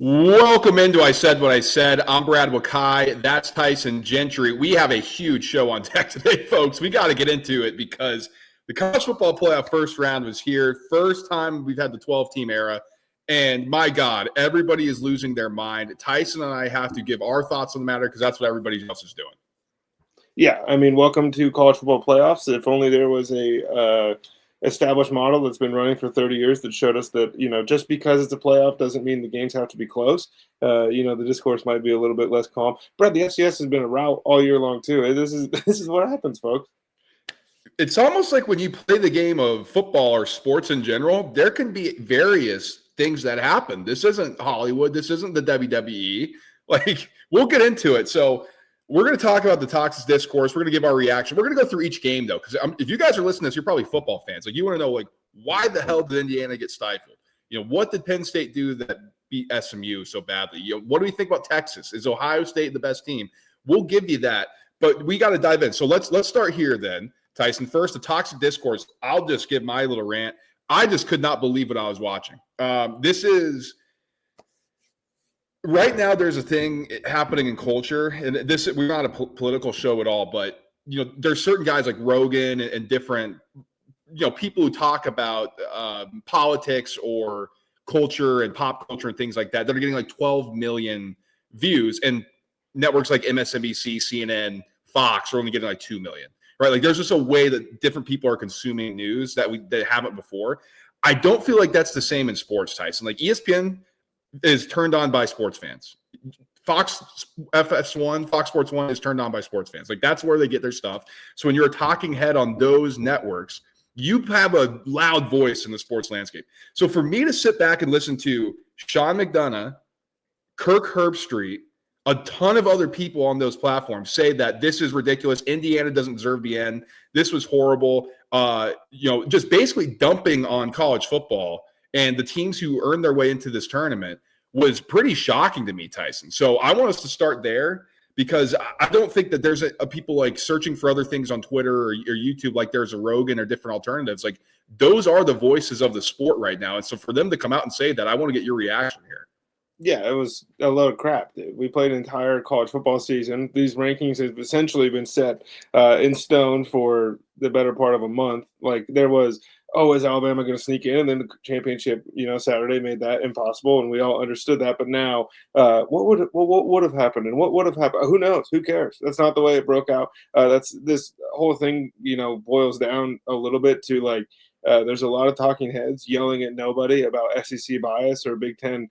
Welcome into I Said What I Said. I'm Brad Wakai. That's Tyson Gentry. We have a huge show on deck today, folks. We got to get into it because the college football playoff first round was here. First time we've had the 12-team era. And my God, everybody is losing their mind. Tyson and I have to give our thoughts on the matter because that's what everybody else is doing. Yeah, I mean, welcome to college football playoffs. If only there was a established model that's been running for 30 years that showed us that, just because it's a playoff doesn't mean the games have to be close. The discourse might be a little bit less calm. Brad, the FCS has been a rout all year long too. This is what happens, folks. It's almost like when you play the game of football or sports in general, there can be various things that happen. This isn't Hollywood. This isn't the WWE. Like, we'll get into it. So we're going to talk about the Toxic Discourse. We're going to give our reaction. We're going to go through each game, though, because if you guys are listening to this, you're probably football fans. Like, you want to know, like, why the hell did Indiana get stifled? What did Penn State do that beat SMU so badly? What do we think about Texas? Is Ohio State the best team? We'll give you that, but we got to dive in. So let's start here then, Tyson. First, the Toxic Discourse. I'll just give my little rant. I just could not believe what I was watching. This is – right now, there's a thing happening in culture, and we're not a political show at all, but there's certain guys like Rogan and different people who talk about politics or culture and pop culture and things like that are getting like 12 million views, and networks like MSNBC, CNN, Fox are only getting like 2 million. Right? Like, there's just a way that different people are consuming news that haven't before. I don't feel like that's the same in sports, Tyson. Like, ESPN is turned on by sports fans. Fox Sports 1 is turned on by sports fans. Like, that's where they get their stuff. So when you're a talking head on those networks, you have a loud voice in the sports landscape. So for me to sit back and listen to Sean McDonough, Kirk Herbstreit, a ton of other people on those platforms say that this is ridiculous, Indiana doesn't deserve to be in, this was horrible, just basically dumping on college football and the teams who earned their way into this tournament was pretty shocking to me, Tyson. So I want us to start there because I don't think that there's a people like searching for other things on Twitter or YouTube like there's a Rogan or different alternatives. Like, those are the voices of the sport right now. And so for them to come out and say that, I want to get your reaction here. Yeah, it was a load of crap. We played an entire college football season. These rankings have essentially been set in stone for the better part of a month. Like, there was – is Alabama going to sneak in? And then the championship, Saturday made that impossible, and we all understood that. But now, what would have happened, and what would have happened? Who knows? Who cares? That's not the way it broke out. This whole thing, boils down a little bit to like. There's a lot of talking heads yelling at nobody about SEC bias or Big Ten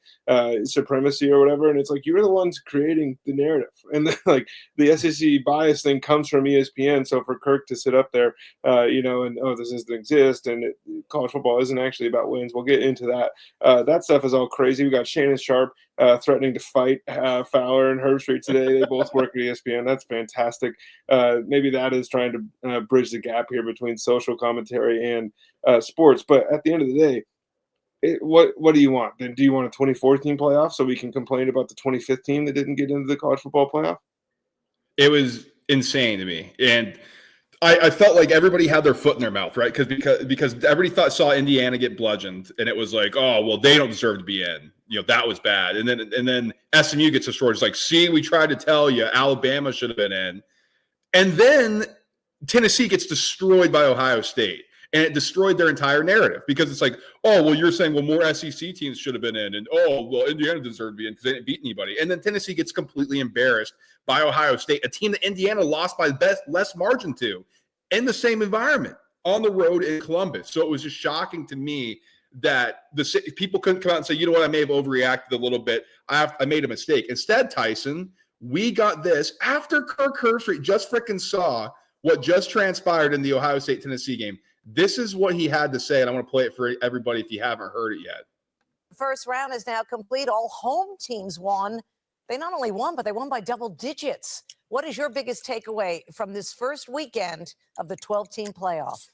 supremacy or whatever, and it's like, you're the ones creating the narrative, and then, like, the SEC bias thing comes from ESPN. So for Kirk to sit up there, this doesn't exist, and college football isn't actually about wins. We'll get into that. That stuff is all crazy. We got Shannon Sharp threatening to fight Fowler and Herbstreit today. They both work at ESPN. That's fantastic. Maybe that is trying to bridge the gap here between social commentary and sports. But at the end of the day, what do you want? Then do you want a 2014 playoff so we can complain about the 2015 that didn't get into the college football playoff? It was insane to me. And I felt like everybody had their foot in their mouth, right? Because everybody saw Indiana get bludgeoned, and it was like, oh, well, they don't deserve to be in. That was bad. And then SMU gets destroyed. It's like, see, we tried to tell you, Alabama should have been in. And then Tennessee gets destroyed by Ohio State. And it destroyed their entire narrative because it's like, oh, well, you're saying, well, more SEC teams should have been in. And, oh, well, Indiana deserved to be in because they didn't beat anybody. And then Tennessee gets completely embarrassed by Ohio State, a team that Indiana lost by less margin to in the same environment on the road in Columbus. So it was just shocking to me that people couldn't come out and say, you know what, I may have overreacted a little bit. I made a mistake. Instead, Tyson, we got this after Kirk Herbstreit just freaking saw what just transpired in the Ohio State-Tennessee game. This is what he had to say, and I want to play it for everybody if you haven't heard it yet. The first round is now complete. All home teams won. They not only won, but they won by double digits. What is your biggest takeaway from this first weekend of the 12-team playoff?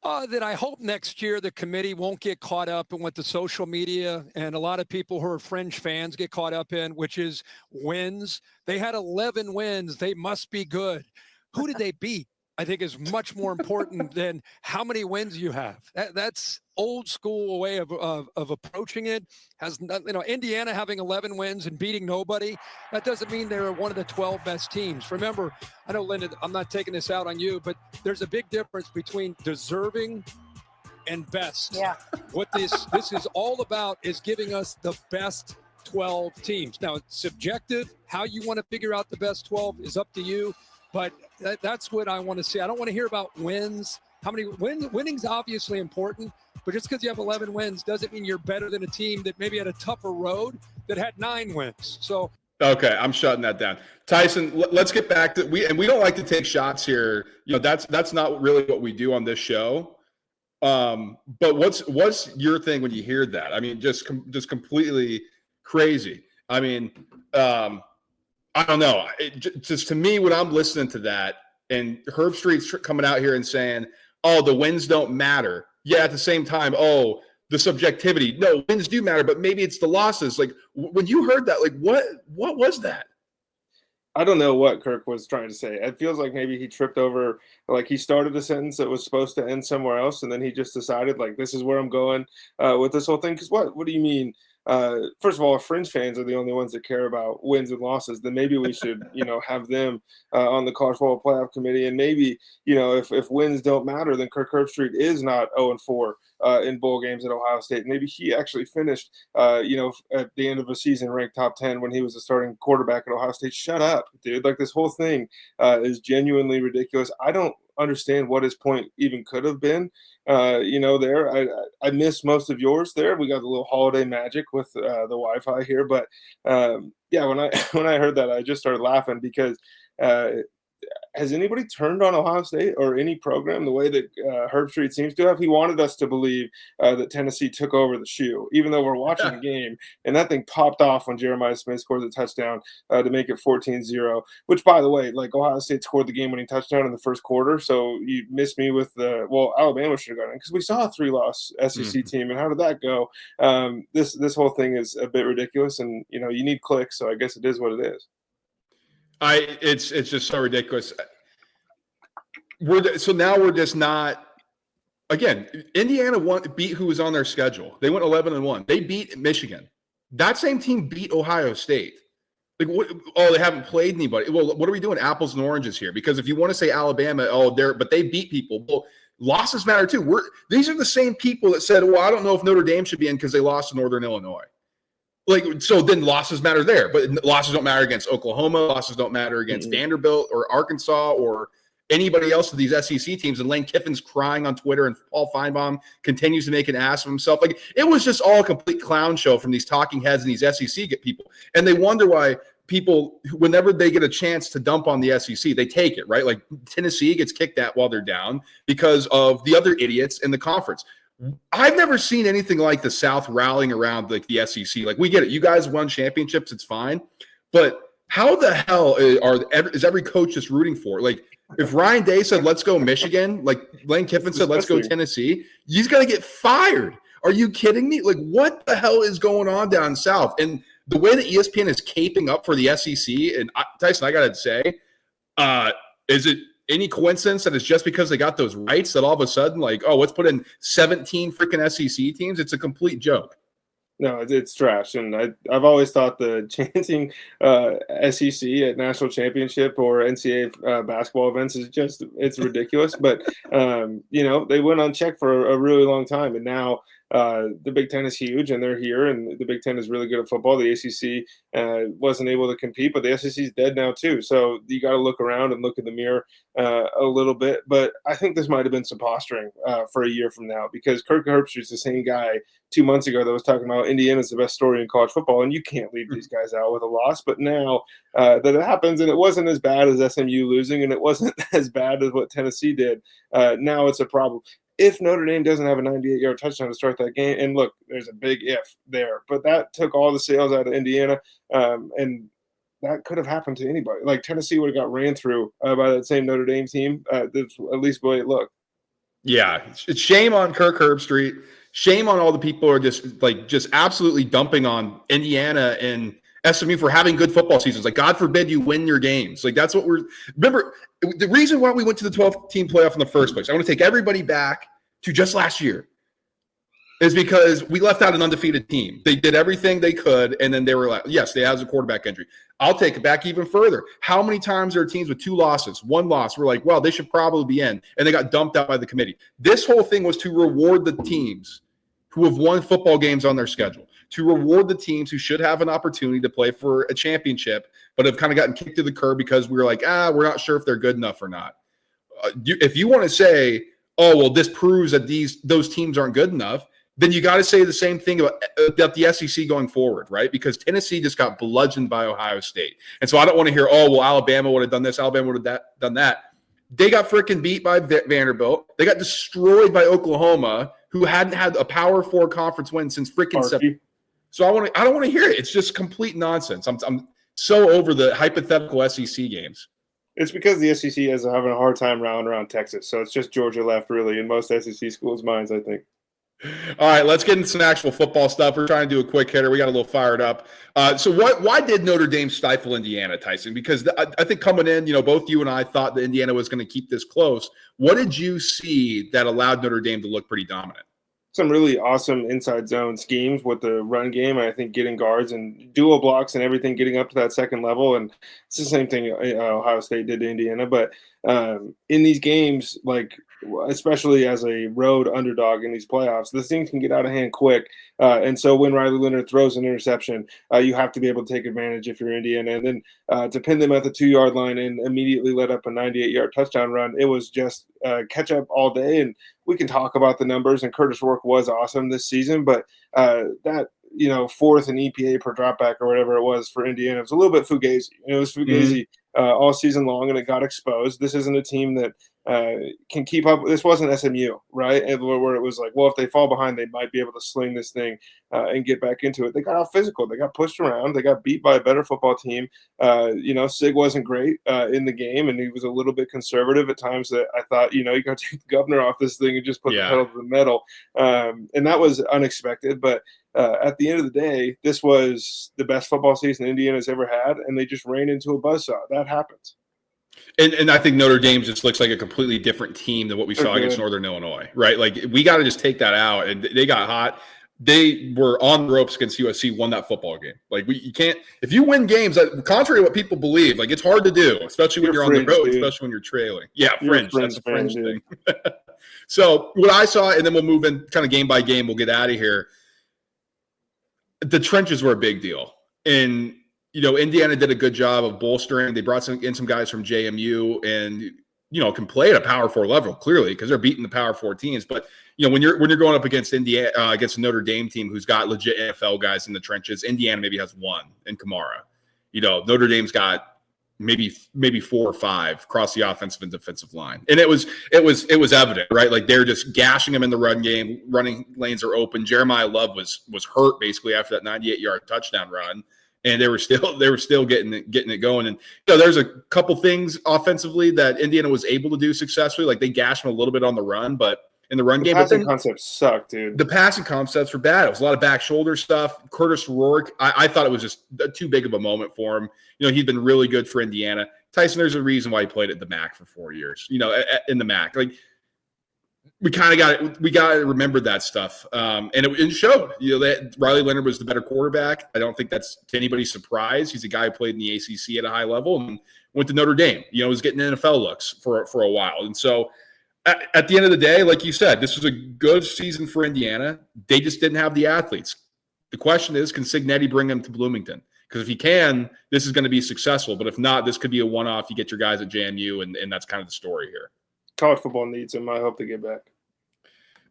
That I hope next year the committee won't get caught up in what the social media and a lot of people who are fringe fans get caught up in, which is wins. They had 11 wins. They must be good. Who did they beat? I think is much more important than how many wins you have. That's old school way of approaching it. Has not, Indiana having 11 wins and beating nobody. That doesn't mean they're one of the 12 best teams. Remember, I know, Linda, I'm not taking this out on you, but there's a big difference between deserving and best. Yeah. What this is all about is giving us the best 12 teams. Now, it's subjective. How you want to figure out the best 12 is up to you. But that's what I want to see. I don't want to hear about wins. How many wins? Winning's obviously important, but just because you have 11 wins doesn't mean you're better than a team that maybe had a tougher road that had 9 wins. So okay, I'm shutting that down. Tyson, let's get back to we don't like to take shots here. That's not really what we do on this show. But what's your thing when you hear that? I mean, just completely crazy. I mean, I don't know. Just to me, when I'm listening to that, and Herb Street's coming out here and saying, "Oh, the wins don't matter." Yeah, at the same time, oh, the subjectivity. No, wins do matter, but maybe it's the losses. Like when you heard that, like what was that? I don't know what Kirk was trying to say. It feels like maybe he tripped over, like he started a sentence that was supposed to end somewhere else, and then he just decided, like, this is where I'm going with this whole thing. Because what do you mean? First of all, if Fringe fans are the only ones that care about wins and losses, then maybe we should, have them on the college football playoff committee. And maybe, if wins don't matter, then Kirk Herbstreit is not 0-4 in bowl games at Ohio State. Maybe he actually finished, at the end of a season ranked top 10 when he was the starting quarterback at Ohio State. Shut up, dude. Like, this whole thing is genuinely ridiculous. I don't understand what his point even could have been. There, I missed most of yours there. We got a little holiday magic with the Wi-Fi here, but yeah, when I heard that, I just started laughing because has anybody turned on Ohio State or any program the way that Herbstreit seems to have? He wanted us to believe that Tennessee took over the shoe, even though we're watching the game. And that thing popped off when Jeremiah Smith scored the touchdown to make it 14-0, which, by the way, like, Ohio State scored the game-winning touchdown in the first quarter. So you missed me with Alabama should have gone in because we saw a 3-loss SEC team. And how did that go? This whole thing is a bit ridiculous. And, you need clicks. So I guess it is what it is. It's just so ridiculous. So now we're just not. Again, Indiana beat who was on their schedule. They went 11-1. They beat Michigan. That same team beat Ohio State. Like, what? Oh, they haven't played anybody. Well, what are we doing? Apples and oranges here? Because if you want to say Alabama, but they beat people. Well, losses matter too. These are the same people that said, well, I don't know if Notre Dame should be in because they lost to Northern Illinois. Like, so then losses matter there, but losses don't matter against Oklahoma. Losses don't matter against Vanderbilt or Arkansas or anybody else of these SEC teams. And Lane Kiffin's crying on Twitter, and Paul Feinbaum continues to make an ass of himself. Like, it was just all a complete clown show from these talking heads and these SEC people. And they wonder why people, whenever they get a chance to dump on the SEC, they take it, right? Like, Tennessee gets kicked at while they're down because of the other idiots in the conference. I've never seen anything like the South rallying around like the SEC. Like, we get it. You guys won championships. It's fine. But how the hell is every coach just rooting for? Like, if Ryan Day said, let's go Michigan, like Lane Kiffin said, let's go Tennessee, he's going to get fired. Are you kidding me? Like, what the hell is going on down south? And the way that ESPN is caping up for the SEC, and Tyson, I got to say, is it any coincidence that it's just because they got those rights that all of a sudden, like, oh, let's put in 17 freaking SEC teams? It's a complete joke. No, it's trash. And I've always thought the chanting SEC at national championship or NCAA basketball events is it's ridiculous. But, they went unchecked for a really long time. And now the Big Ten is huge, and they're here, and the Big Ten is really good at football. The ACC wasn't able to compete, but the SEC is dead now too. So you got to look around and look in the mirror a little bit. But I think this might have been some posturing for a year from now, because Kirk Herbstreit's the same guy 2 months ago that was talking about Indiana's the best story in college football, and you can't leave these guys out with a loss. But now that it happens, and it wasn't as bad as SMU losing, and it wasn't as bad as what Tennessee did, now it's a problem. If Notre Dame doesn't have a 98-yard touchdown to start that game, and look, there's a big if there, but that took all the sales out of Indiana, and that could have happened to anybody. Like, Tennessee would have got ran through by that same Notre Dame team. That's at least the way it looked. Yeah, it's shame on Kirk Herbstreit. Shame on all the people who are just absolutely dumping on Indiana and SMU for having good football seasons. Like, God forbid you win your games. Like, that's what remember, the reason why we went to the 12-team playoff in the first place, I want to take everybody back to just last year, is because we left out an undefeated team. They did everything they could, and then they were like, yes, they had a quarterback injury. I'll take it back even further. How many times there are teams with 2 losses, 1 loss? We're like, well, they should probably be in, and they got dumped out by the committee. This whole thing was to reward the teams who have won football games on their schedule, to reward the teams who should have an opportunity to play for a championship, but have kind of gotten kicked to the curb because we were like, we're not sure if they're good enough or not. If you want to say, oh, well, this proves that those teams aren't good enough, then you got to say the same thing about the SEC going forward, right? Because Tennessee just got bludgeoned by Ohio State. And so I don't want to hear, oh, well, Alabama would have done this, Alabama would have done that. They got freaking beat by Vanderbilt. They got destroyed by Oklahoma, who hadn't had a Power 4 conference win since freaking September. So I don't want to hear it. It's just complete nonsense. I'm so over the hypothetical SEC games. It's because the SEC is having a hard time around Texas. So it's just Georgia left, really, in most SEC schools' minds, I think. All right, let's get into some actual football stuff. We're trying to do a quick hitter. We got a little fired up. So why did Notre Dame stifle Indiana, Tyson? Because I think coming in, both you and I thought that Indiana was going to keep this close. What did you see that allowed Notre Dame to look pretty dominant? Some really awesome inside zone schemes with the run game. I think getting guards and dual blocks and everything, getting up to that second level. And it's the same thing Ohio State did to Indiana. But in these games, like especially as a road underdog in these playoffs, this thing can get out of hand quick. And so when Riley Leonard throws an interception, you have to be able to take advantage if you're Indiana. And then to pin them at the 2-yard line and immediately let up a 98-yard touchdown run, it was just catch up all day. And we can talk about the numbers, and Curtis Rourke was awesome this season, but that, 4th and EPA per dropback or whatever it was for Indiana, it was a little bit fugazi. It was fugazi all season long, and it got exposed. This isn't a team that can keep up. This wasn't SMU, right? Where it was like, well, if they fall behind, they might be able to sling this thing and get back into it. They got out physical. They got pushed around. They got beat by a better football team. Sig wasn't great in the game, and he was a little bit conservative at times. That I thought, you got to take the governor off this thing and just put the pedal to the metal. And that was unexpected. But at the end of the day, this was the best football season Indiana's ever had, and they just ran into a buzzsaw. That happens. And I think Notre Dame just looks like a completely different team than what we saw against Northern Illinois, right? Like, we got to just take that out. And they got hot. They were on the ropes against USC, won that football game. Like, you can't – if you win games, contrary to what people believe, like, it's hard to do, especially when you're on the road, especially when you're trailing. Yeah, fringe. That's a fringe thing. So what I saw, and then we'll move in kind of game by game. We'll get out of here. The trenches were a big deal. And – Indiana did a good job of bolstering. They brought in some guys from JMU and, can play at a Power 4 level, clearly, because they're beating the Power 4 teams. But, when you're going up against Indiana, against a Notre Dame team who's got legit NFL guys in the trenches, Indiana maybe has 1 in Kamara. Notre Dame's got maybe 4 or 5 across the offensive and defensive line. And it was evident, right? Like, they're just gashing them in the run game. Running lanes are open. Jeremiah Love was hurt basically after that 98-yard touchdown run. And they were still getting it going. And there's a couple things offensively that Indiana was able to do successfully. Like, they gashed them a little bit on the run, but in the run game, the passing concepts sucked, dude. The passing concepts were bad. It was a lot of back shoulder stuff. Curtis Rourke, I thought it was just too big of a moment for him. He'd been really good for Indiana. Tyson, there's a reason why he played at the MAC for 4 years. In the MAC, like, we kind of got to remember that stuff. And it showed, that Riley Leonard was the better quarterback. I don't think that's to anybody's surprise. He's a guy who played in the ACC at a high level and went to Notre Dame, was getting NFL looks for a while. And so at the end of the day, like you said, this was a good season for Indiana. They just didn't have the athletes. The question is, can Cignetti bring them to Bloomington? Because if he can, this is going to be successful. But if not, this could be a one-off. You get your guys at JMU, and that's kind of the story here. College football needs him. I hope they get back.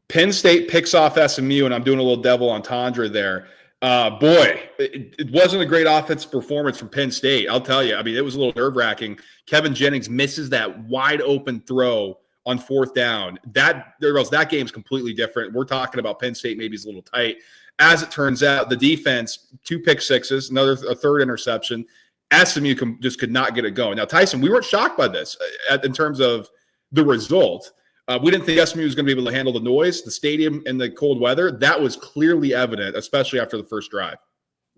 Penn State picks off SMU, and I'm doing a little double entendre there. It wasn't a great offensive performance from Penn State. I'll tell you. I mean, it was a little nerve-wracking. Kevin Jennings misses that wide-open throw on 4th down. That game's completely different. We're talking about Penn State maybe is a little tight. As it turns out, the defense, 2 pick sixes, a third interception. SMU just could not get it going. Now, Tyson, we weren't shocked by this in terms of the result. We didn't think SMU was going to be able to handle the noise, the stadium, and the cold weather. That was clearly evident, especially after the first drive.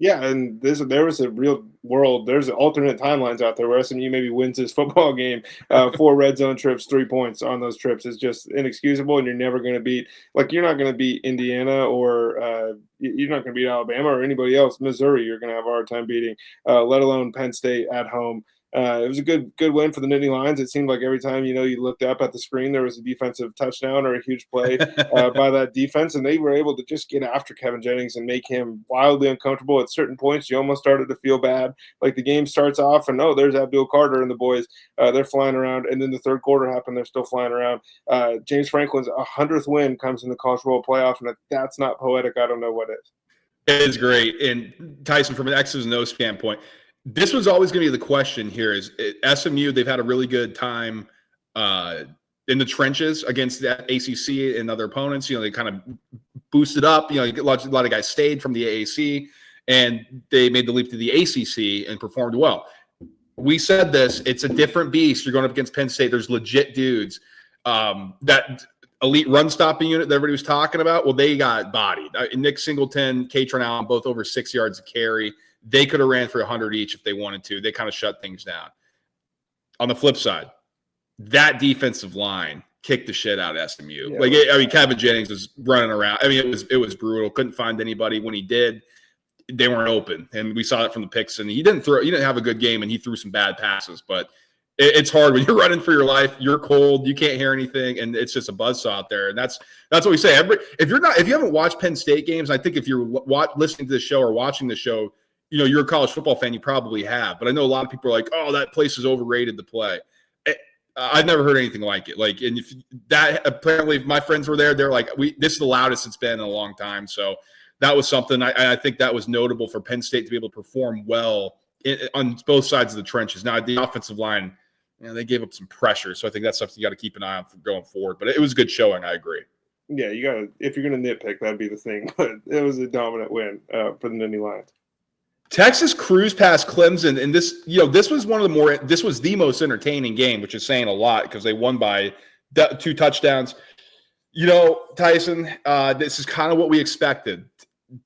Yeah, and there was a real world. There's alternate timelines out there where SMU maybe wins this football game. 4 red zone trips, 3 points on those trips is just inexcusable, and you're never going to beat. Like, you're not going to beat Indiana or you're not going to beat Alabama or anybody else. Missouri, you're going to have a hard time beating, let alone Penn State at home. It was a good win for the Nittany Lions. It seemed like every time you looked up at the screen, there was a defensive touchdown or a huge play by that defense, and they were able to just get after Kevin Jennings and make him wildly uncomfortable. At certain points, you almost started to feel bad. Like, the game starts off, and there's Abdul Carter and the boys. They're flying around, and then the third quarter happened. They're still flying around. James Franklin's 100th win comes in the College Football Playoff, and if that's not poetic, I don't know what is. It is great. And Tyson, from an X's and O's standpoint, this was always going to be the question here is SMU, they've had a really good time in the trenches against the ACC and other opponents. They kind of boosted up. A lot of guys stayed from the AAC, and they made the leap to the ACC and performed well. We said this. It's a different beast. You're going up against Penn State. There's legit dudes. That elite run-stopping unit that everybody was talking about, well, they got bodied. Nick Singleton, Katron Allen, both over 6 yards a carry. They could have ran for 100 each if they wanted to. They kind of shut things down. On the flip side, that defensive line kicked the shit out of SMU. Yeah, Kevin Jennings was running around. It was brutal. Couldn't find anybody. When he did, they weren't open, and we saw it from the picks. And he didn't have a good game, and he threw some bad passes. But it's hard when you're running for your life. You're cold. You can't hear anything, and it's just a buzzsaw out there. And that's what we say. If you haven't watched Penn State games, I think if you're listening to the show or watching the show, you're a college football fan, you probably have. But I know a lot of people are like, oh, that place is overrated to play. I've never heard anything like it. And if that, apparently my friends were there, they're like, this is the loudest it's been in a long time. So that was something. I think that was notable for Penn State to be able to perform well on both sides of the trenches. Now, the offensive line, they gave up some pressure. So I think that's something you got to keep an eye on for going forward. But it was a good showing. I agree. Yeah, you got to, if you're going to nitpick, that'd be the thing. But it was a dominant win for the Nittany Lions. Texas cruised past Clemson, and this was the most entertaining game, which is saying a lot because they won by 2 touchdowns. Tyson, this is kind of what we expected.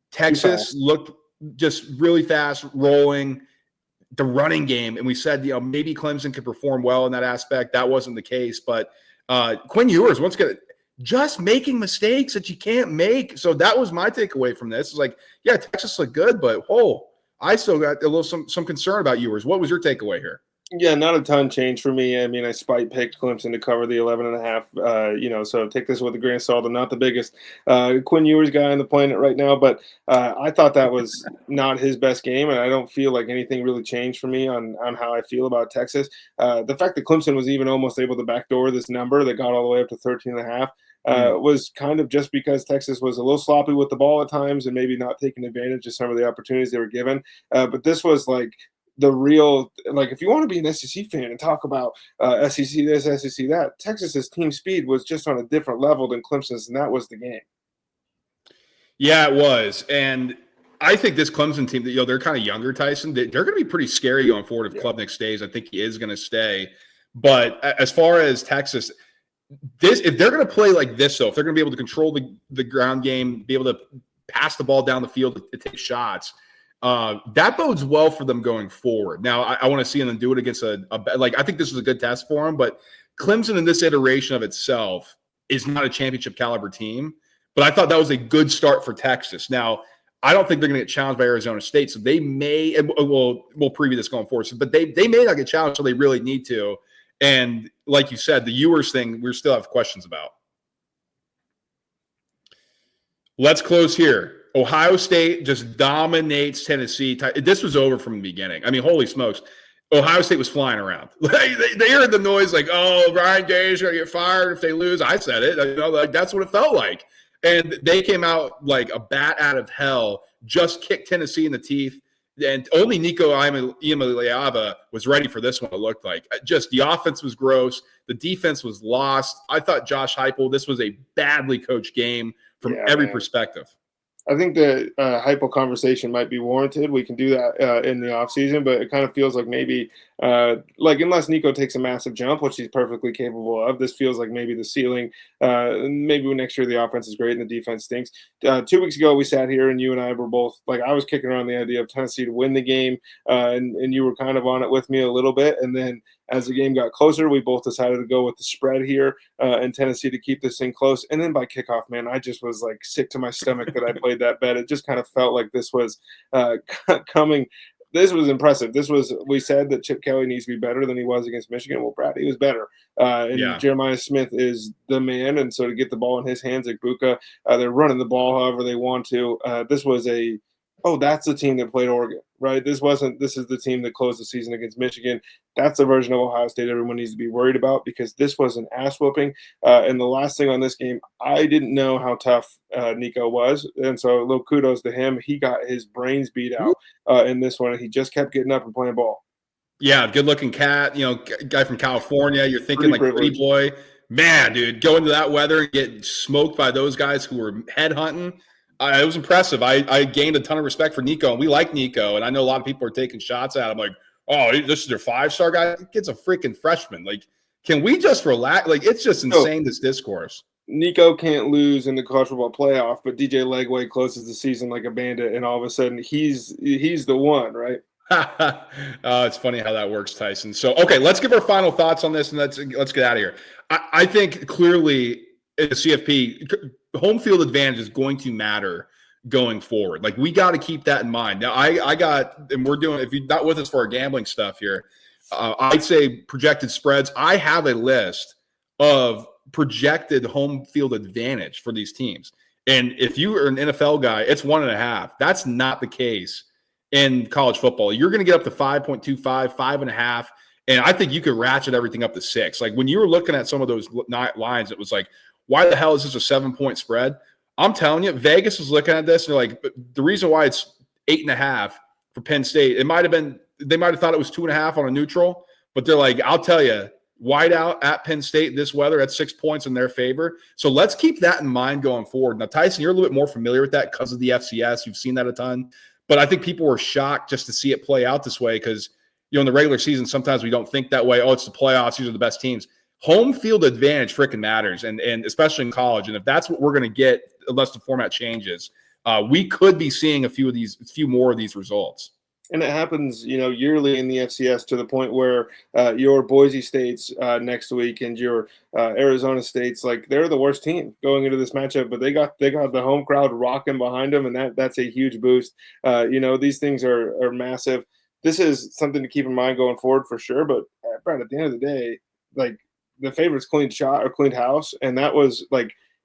Texas looked just really fast, rolling the running game, and we said, maybe Clemson could perform well in that aspect. That wasn't the case, but Quinn Ewers once again just making mistakes that you can't make. So that was my takeaway from this. It's like, yeah, Texas looked good, but I still got a little some concern about Ewers. What was your takeaway here? Yeah, not a ton changed for me. I spite picked Clemson to cover the 11.5. So take this with a grain of salt. I'm not the biggest Quinn Ewers guy on the planet right now, but I thought that was not his best game, and I don't feel like anything really changed for me on how I feel about Texas. The fact that Clemson was even almost able to backdoor this number that got all the way up to 13.5 was kind of just because Texas was a little sloppy with the ball at times and maybe not taking advantage of some of the opportunities they were given. But this was like the real, if you want to be an SEC fan and talk about SEC this, SEC that, Texas's team speed was just on a different level than Clemson's, and that was the game. Yeah, it was. And I think this Clemson team, they're kind of younger, Tyson. They're going to be pretty scary going forward if Klubnik stays. I think he is going to stay. But as far as Texas, if they're going to play like this, though, if they're going to be able to control the ground game, be able to pass the ball down the field to take shots, that bodes well for them going forward. Now, I want to see them do it against I think this was a good test for them, but Clemson in this iteration of itself is not a championship caliber team. But I thought that was a good start for Texas. Now, I don't think they're going to get challenged by Arizona State, so they may, and we'll preview this going forward, but they may not get challenged until they really need to. And like you said, the Ewers thing, we still have questions about. Let's close here. Ohio State just dominates Tennessee. This was over from the beginning. Holy smokes. Ohio State was flying around. They heard the noise like, oh, Ryan Day's going to get fired if they lose. I said it. That's what it felt like. And they came out like a bat out of hell, just kicked Tennessee in the teeth. And only Nico Iamaleava was ready for this one, it looked like. Just the offense was gross. The defense was lost. I thought Josh Heupel, this was a badly coached game from every perspective. I think the hypo conversation might be warranted. We can do that in the offseason, but it kind of feels like maybe, unless Nico takes a massive jump, which he's perfectly capable of, this feels like maybe the ceiling. Maybe next year the offense is great and the defense stinks. 2 weeks ago, we sat here and you and I were both I was kicking around the idea of Tennessee to win the game, and you were kind of on it with me a little bit. And then as the game got closer, we both decided to go with the spread here in Tennessee to keep this thing close. And then by kickoff, man, I just was sick to my stomach that I played that bet. It just kind of felt like this was coming. This was impressive. We said that Chip Kelly needs to be better than he was against Michigan. Well, Brad, he was better. Jeremiah Smith is the man. And so to get the ball in his hands, like Buka, they're running the ball however they want to. This was that's the team that played Oregon, right? This is the team that closed the season against Michigan. That's the version of Ohio State everyone needs to be worried about, because this was an ass whooping. And the last thing on this game, I didn't know how tough Nico was. And so a little kudos to him. He got his brains beat out in this one, and he just kept getting up and playing ball. Yeah, good looking cat, guy from California. You're thinking pretty boy. Man, dude, go into that weather and get smoked by those guys who were headhunting. It was impressive. I gained a ton of respect for Nico, and we like Nico. And I know a lot of people are taking shots at him like, oh, this is their 5-star guy. The kid's a freaking freshman. Can we just relax? It's just insane, this discourse. Nico can't lose in the college football playoff, but DJ Legway closes the season like a bandit, and all of a sudden he's the one, right? It's funny how that works, Tyson. So, okay, let's give our final thoughts on this, and let's get out of here. I think clearly in the CFP, home field advantage is going to matter going forward. We got to keep that in mind. Now, and we're doing, if you're not with us for our gambling stuff here, I'd say projected spreads. I have a list of projected home field advantage for these teams. And if you are an NFL guy, it's 1.5. That's not the case in college football. You're going to get up to 5.25, 5.5. And I think you could ratchet everything up to 6. When you were looking at some of those lines, it was like, why the hell is this a 7-point spread? I'm telling you, Vegas was looking at this and they're like, the reason why it's 8.5 for Penn State, they might have thought it was 2.5 on a neutral, but they're like, I'll tell you, wide out at Penn State this weather, that's 6 points in their favor. So let's keep that in mind going forward. Now, Tyson, you're a little bit more familiar with that because of the FCS. You've seen that a ton. But I think people were shocked just to see it play out this way because, in the regular season, sometimes we don't think that way. Oh, it's the playoffs. These are the best teams. Home field advantage freaking matters, and especially in college. And if that's what we're going to get, unless the format changes, we could be seeing a few more of these results. And it happens, yearly in the FCS to the point where your Boise States next week and your Arizona States, they're the worst team going into this matchup, but they got the home crowd rocking behind them, and that's a huge boost. These things are massive. This is something to keep in mind going forward for sure. But Brad, at the end of the day, the favorites cleaned house, and that was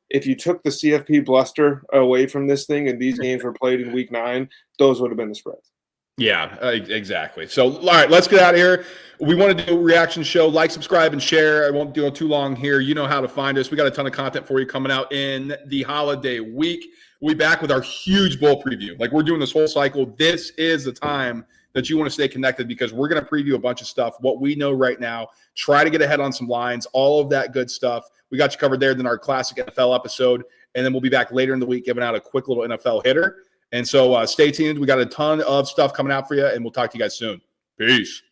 if you took the CFP bluster away from this thing and these games were played in week 9, those would have been the spreads. Yeah, exactly. So, all right, let's get out of here. We want to do a reaction show. Like, subscribe, and share. I won't do it too long here. You know how to find us. We got a ton of content for you coming out in the holiday week. We'll be back with our huge bowl preview. We're doing this whole cycle. This is the time that you want to stay connected because we're going to preview a bunch of stuff, what we know right now, try to get ahead on some lines, all of that good stuff. We got you covered there. Then our classic NFL episode, and then we'll be back later in the week giving out a quick little NFL hitter. And so stay tuned. We got a ton of stuff coming out for you, and we'll talk to you guys soon. Peace.